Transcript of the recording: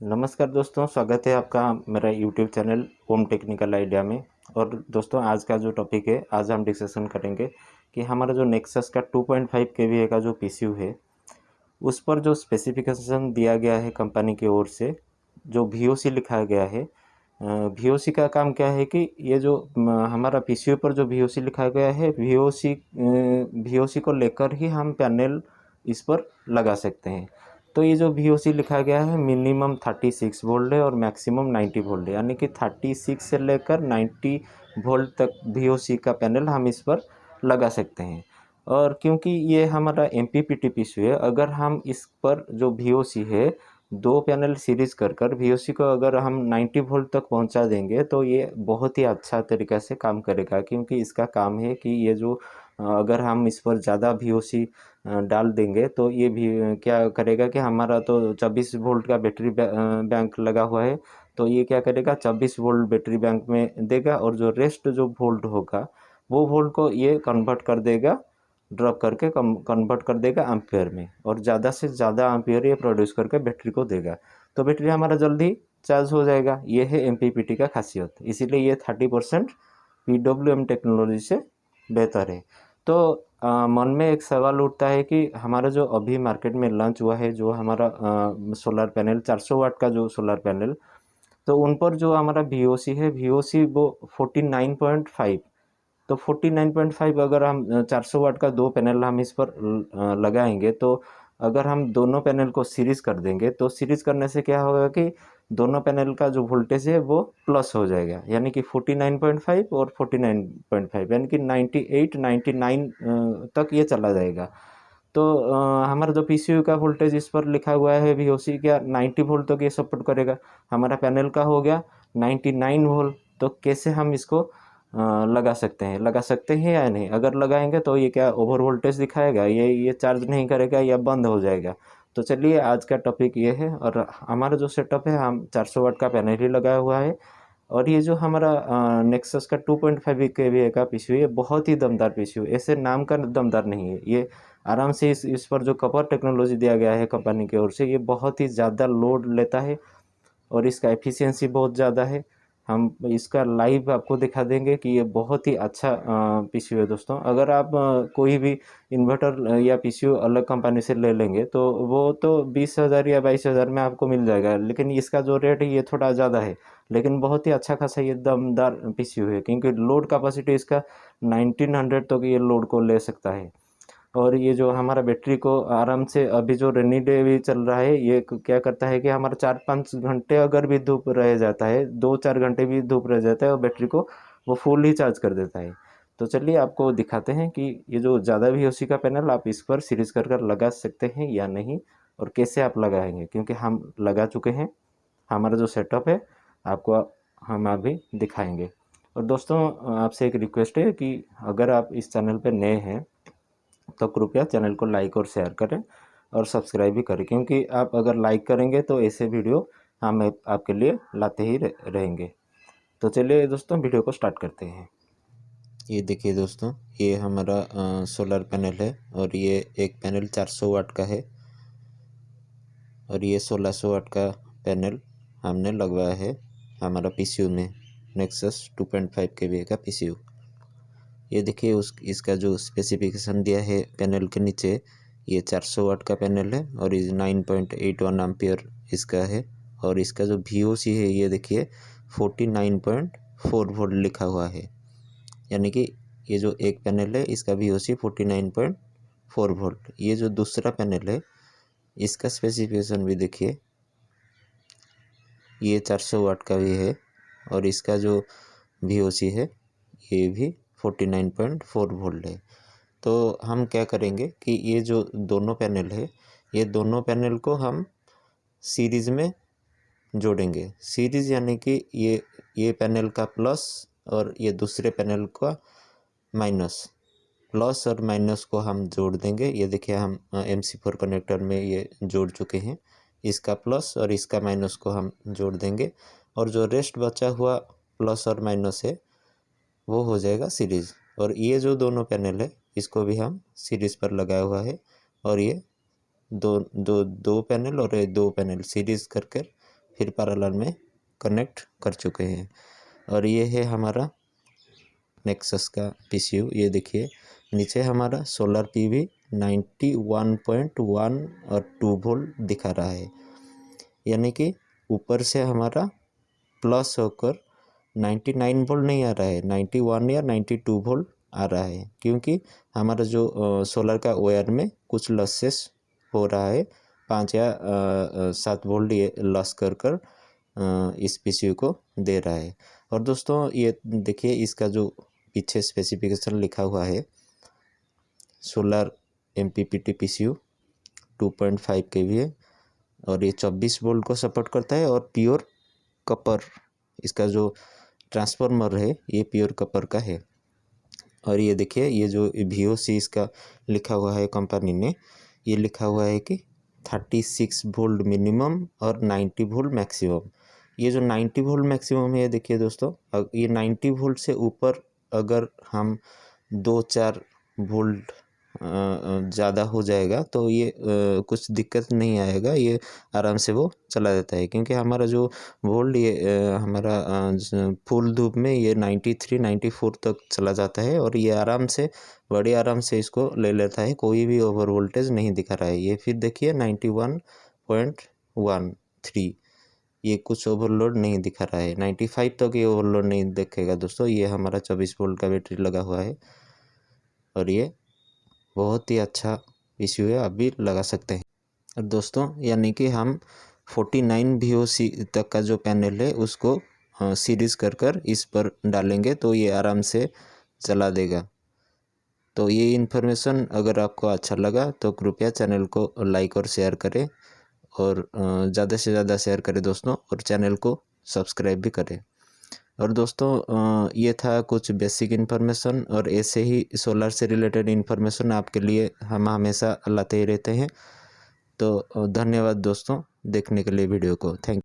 नमस्कार दोस्तों, स्वागत है आपका मेरा YouTube channel home technical idea में। और दोस्तों, आज का जो टॉपिक है, आज हम डिस्कशन करेंगे कि हमारा जो नेक्सस का 2.5 केवीए का जो पीसीयू है, उस पर जो स्पेसिफिकेशन दिया गया है कंपनी की ओर से, जो वीओसी लिखा गया है। वीओसी का काम क्या है कि ये जो हमारा पीसीयू पर जो वीओसी लिखा गया है, वीओसी को लेकर ही हम पैनल इस पर लगा सकते हैं। तो ये जो वीओसी लिखा गया है, मिनिमम 36 वोल्ट है और मैक्सिमम 90 वोल्ट है, यानी कि 36 से लेकर 90 वोल्ट तक वीओसी का पैनल हम इस पर लगा सकते हैं। और क्योंकि ये हमारा एमपीपीटी पीसीयू है, अगर हम इस पर जो वीओसी है, दो पैनल सीरीज कर वीओसी को अगर हम 90 वोल्ट तक पहुंचा देंगे, तो ये बहुत ही अच्छा तरीक़ा से काम करेगा। क्योंकि इसका काम है कि ये जो अगर हम इस पर ज़्यादा वीओसी डाल देंगे, तो ये भी क्या करेगा कि हमारा तो 24 वोल्ट का बैटरी बैंक लगा हुआ है, तो ये क्या करेगा, 24 वोल्ट बैटरी बैंक में देगा और जो रेस्ट जो वोल्ट होगा, वो वोल्ट को ये कन्वर्ट कर देगा, ड्रॉप करके कन्वर्ट कर देगा एम्पियर में, और ज़्यादा से ज़्यादा एम्पियर ये प्रोड्यूस करके बैटरी को देगा। तो बैटरी हमारा जल्दी चार्ज हो जाएगा। ये है एमपीपीटी का खासियत, इसीलिए ये 30% पीडब्ल्यूएम टेक्नोलॉजी से बेहतर है। तो मन में एक सवाल उठता है कि हमारा जो अभी मार्केट में लॉन्च हुआ है, जो हमारा सोलर पैनल 400 वाट का जो सोलर पैनल, तो उन पर जो हमारा वीओसी है, वीओसी वो 49.5। तो 49.5 अगर हम 400 वाट का दो पैनल हम इस पर लगाएंगे, तो अगर हम दोनों पैनल को सीरीज कर देंगे, तो सीरीज करने से क्या होगा कि दोनों पैनल का जो वोल्टेज है वो प्लस हो जाएगा, यानी कि 49.5 और 49.5, यानी कि 98 99 तक ये चला जाएगा। तो हमारा जो पीसीयू का वोल्टेज इस पर लिखा हुआ है वीओसी का 90 वोल्ट तक ये सपोर्ट करेगा। हमारा पैनल का हो गया 99 वोल्ट। तो कैसे हम इसको लगा सकते हैं या नहीं? अगर लगाएंगे तो ये क्या ओवर वोल्टेज दिखाएगा, ये चार्ज नहीं करेगा या बंद हो जाएगा। तो चलिए, आज का टॉपिक ये है। और हमारा जो सेटअप है, हम 400 वाट का पैनल ही लगाया हुआ है। और ये जो हमारा नेक्सस का 2.5 केवीए का पीसीयू है, बहुत ही दमदार पीसीयू, ऐसे नाम का दमदार नहीं है ये। आराम से इस पर जो कपर टेक्नोलॉजी दिया गया है कंपनी की ओर से, ये बहुत ही ज़्यादा लोड लेता है और इसका एफिशिएंसी बहुत ज़्यादा है। हम इसका लाइव आपको दिखा देंगे कि ये बहुत ही अच्छा पीसीयू है दोस्तों। अगर आप कोई भी इन्वर्टर या पीसीयू अलग कंपनी से ले लेंगे, तो वो तो 20,000 या 22,000 में आपको मिल जाएगा, लेकिन इसका जो रेट है ये थोड़ा ज़्यादा है। लेकिन बहुत ही अच्छा खासा ये दमदार पीसीयू है, क्योंकि लोड कैपेसिटी इसका 1900 तक ये लोड को ले सकता है। और ये जो हमारा बैटरी को आराम से, अभी जो रेनी डे भी चल रहा है, ये क्या करता है कि हमारा 4-5 घंटे अगर भी धूप रह जाता है, 2-4 घंटे भी धूप रह जाता है, और बैटरी को वो फुल ही चार्ज कर देता है। तो चलिए, आपको दिखाते हैं कि ये जो ज़्यादा वीओसी का पैनल आप इस पर सीरीज कर लगा सकते हैं या नहीं, और कैसे आप लगाएंगे, क्योंकि हम लगा चुके हैं। हमारा जो सेटअप है, आपको हम अभी दिखाएंगे। और दोस्तों, आपसे एक रिक्वेस्ट है कि अगर आप इस चैनल पर नए हैं, तो कृपया चैनल को लाइक और शेयर करें और सब्सक्राइब भी करें, क्योंकि आप अगर लाइक करेंगे तो ऐसे वीडियो हम आपके लिए लाते ही रहेंगे। तो चलिए दोस्तों, वीडियो को स्टार्ट करते हैं। ये देखिए दोस्तों, ये हमारा सोलर पैनल है, और ये एक पैनल 400 वाट का है, और ये 1600 वाट का पैनल हमने लगवाया है हमारा पीसीयू में, नेक्सस 2.5 केवीए का पीसीयू। ये देखिए, इसका जो स्पेसिफिकेशन दिया है पैनल के नीचे, ये 400 वाट का पैनल है और ये 9.81 एम्पियर इसका है। और इसका जो वीओसी है, ये देखिए 49.4 वोल्ट लिखा हुआ है, यानी कि ये जो एक पैनल है, इसका वीओसी 49.4 वोल्ट। ये जो दूसरा पैनल है, इसका स्पेसिफिकेशन भी देखिए, ये 400 वाट का भी है, और इसका जो वीओसी है, ये भी 49.4 वोल्ट है। तो हम क्या करेंगे कि ये जो दोनों पैनल है, ये दोनों पैनल को हम सीरीज़ में जोड़ेंगे। सीरीज़ यानी कि ये पैनल का प्लस और ये दूसरे पैनल का माइनस, प्लस और माइनस को हम जोड़ देंगे। ये देखिए, हम MC4 कनेक्टर में ये जोड़ चुके हैं। इसका प्लस और इसका माइनस को हम जोड़ देंगे, और जो रेस्ट बचा हुआ प्लस और माइनस है, वो हो जाएगा सीरीज़। और ये जो दोनों पैनल है, इसको भी हम सीरीज़ पर लगाया हुआ है, और ये दो पैनल और ये दो पैनल सीरीज़ करके फिर पैरेलल में कनेक्ट कर चुके हैं। और ये है हमारा नेक्सस का पीसीयू। ये देखिए नीचे हमारा सोलर पीवी 91.1 और 2 वोल्ट दिखा रहा है, यानी कि ऊपर से हमारा प्लस होकर 99 वोल्ट नहीं आ रहा है, 91 या 92 वोल्ट आ रहा है, क्योंकि हमारा जो सोलर का वायर में कुछ लॉसेस हो रहा है। 5 या 7 वोल्ट ये लॉस कर इस पीसीयू को दे रहा है। और दोस्तों ये देखिए इसका जो पीछे स्पेसिफिकेशन लिखा हुआ है, सोलर MPPT पीसीयू 2.5 kV है और ये 24 वोल्ट को सपोर्ट करता है। और प्योर कॉपर इसका जो ट्रांसफार्मर है ये प्योर कॉपर का है। और ये देखिए ये जो VOC इसका लिखा हुआ है कंपनी ने, ये लिखा हुआ है कि 36 वोल्ट मिनिमम और 90 वोल्ट मैक्सिमम। ये जो 90 वोल्ट मैक्सिमम है देखिए दोस्तों, ये 90 वोल्ट से ऊपर अगर हम 2-4 वोल्ट ज़्यादा हो जाएगा तो ये कुछ दिक्कत नहीं आएगा, ये आराम से वो चला देता है, क्योंकि हमारा जो वोल्ट ये हमारा फुल धूप में ये 93-94 तक चला जाता है और ये आराम से बड़ी आराम से इसको ले लेता है, कोई भी ओवर वोल्टेज नहीं दिखा रहा है। ये फिर देखिए 91.13 ये कुछ ओवरलोड नहीं दिखा रहा है, 95 तक ये ओवरलोड नहीं दिखेगा दोस्तों। ये हमारा 24 वोल्ट का बैटरी लगा हुआ है और ये बहुत ही अच्छा पीसीयू है, आप भी लगा सकते हैं। और दोस्तों यानी कि हम 49 VOC तक का जो पैनल है उसको सीरीज़ कर इस पर डालेंगे तो ये आराम से चला देगा। तो ये इन्फॉर्मेशन अगर आपको अच्छा लगा तो कृपया चैनल को लाइक और शेयर करें और ज़्यादा से ज़्यादा शेयर करें दोस्तों, और चैनल को सब्सक्राइब भी करें। और दोस्तों ये था कुछ बेसिक इन्फॉर्मेशन, और ऐसे ही सोलर से रिलेटेड इन्फॉर्मेशन आपके लिए हम हमेशा लाते ही रहते हैं। तो धन्यवाद दोस्तों देखने के लिए वीडियो को। थैंक